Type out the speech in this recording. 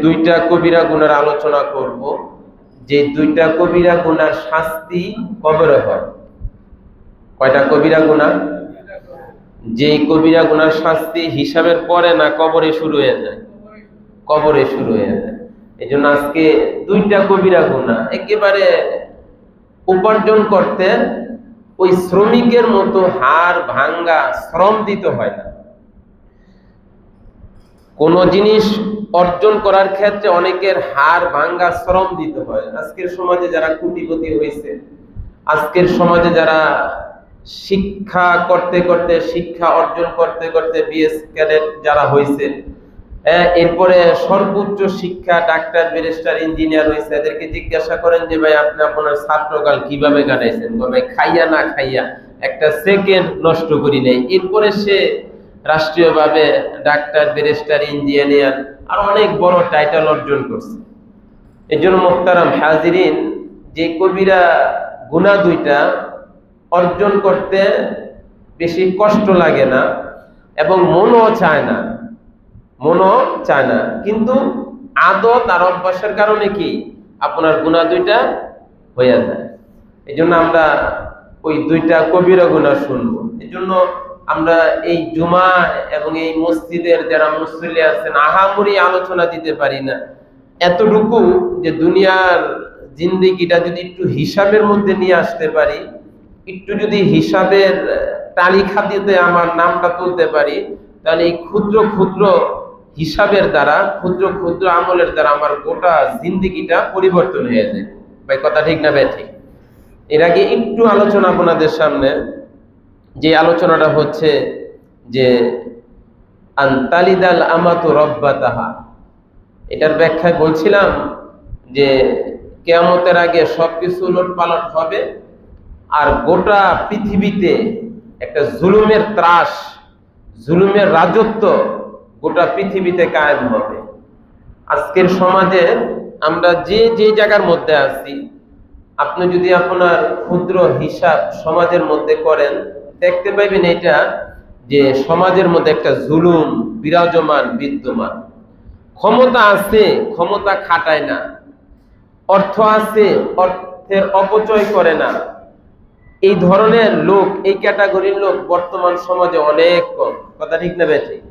দুইটা কবিরা গুনার আলোচনা করব, যে দুইটা কবিরা গুনার শাস্তি কবরে হয়। কয়টা কবিরা গুনাহ? যে কবিরা গুনার শাস্তি হিসাবের পরে না কবরে শুরু হয়ে যায়? কবরে শুরু হয়ে যায়। এই জন্য আজকে দুইটা কবিরা গুনাহ একেবারে উপার্জন করতে ওই শ্রমিকের মতো হাড় ভাঙ্গা শ্রম দিতে হয় না। কোন জিনিস অর্জন করার ক্ষেত্রে অনেকের হাড় ভাঙ্গা শ্রম দিতে হয়। আজকের সমাজে যারা কোটিপতি হয়েছে, আজকের সমাজে যারা শিক্ষা করতে করতে, শিক্ষা অর্জন করতে করতে বিএস ক্যাডেট যারা হয়েছে, এরপরে সর্বোচ্চ শিক্ষা ডাক্তার, ব্যারিস্টার, ইঞ্জিনিয়ার হয়েছে, এদেরকে জিজ্ঞাসা করেন যে ভাই আপনি আপনার ছাত্রকাল কিভাবে কাটাইছেন? ভাই খাইয়া না খাইয়া একটা সেকেন্ড নষ্ট করি নাই। এরপরে সে রাষ্ট্রীয়ভাবে ডাক্তার, ব্যারিস্টার, ইঞ্জিনিয়ার আর অনেক বড় টাইটেল অর্জন করছে। এই জন্য মুহতারাম হাজিরিন, যে কবিরা গুনাহ দুইটা অর্জন করতে বেশি কষ্ট লাগে না এবং মনও চায় না, কিন্তু আদত আর অভ্যাসের কারণে কি আপনার গুনাহ দুইটা হয়ে যায়। এই জন্য আমরা ওই দুইটা কবিরা গুনাহ শুনবো। এই জন্য আমরা এই জুমা এবং এই মসজিদের যারা মুসল্লি আছেন আহামরি আলোচনা দিতে পারি না, এতটুকু যে দুনিয়ার জিন্দেগিটা যদি একটু হিসাবের মধ্যে নিয়ে আসতে পারি, একটু যদি হিসাবের টালি খাতিতে আমার নামটা তুলতে পারি, তাহলে এই ক্ষুদ্র ক্ষুদ্র হিসাবের দ্বারা, ক্ষুদ্র ক্ষুদ্র আমলের দ্বারা আমার গোটা জিন্দেগিটা পরিবর্তন হয়ে যায়। ভাই কথা ঠিক না? ভাই ঠিক। এর আগে একটু আলোচনা আপনাদের সামনে, যে আলোচনাটা হচ্ছে যে আনতালিদাল আমাতু রব্বাতাহা, এটার ব্যাখ্যায় বলছিলাম যে কিয়ামতের আগে সবকিছু উলটপালট হবে আর গোটা পৃথিবীতে একটা জুলুমের ত্রাস, জুলুমের রাজত্ব গোটা পৃথিবীতে কায়েম হবে। আজকের সমাজে আমরা যে যে জায়গার মধ্যে আছি, আপনি যদি আপনার ক্ষুদ্র হিসাব সমাজের মধ্যে করেন, দেখতে পাইবেন এটা যে সমাজের মধ্যে একটা জুলুম বিরাজমান, বিদ্যমান। ক্ষমতা আছে, ক্ষমতা খাটায় না। অর্থ আছে, অর্থের অপচয় করে না। এই ধরনের লোক, এই ক্যাটাগরির লোক বর্তমান সমাজে অনেক কম। কথা ঠিক না বেঠিক?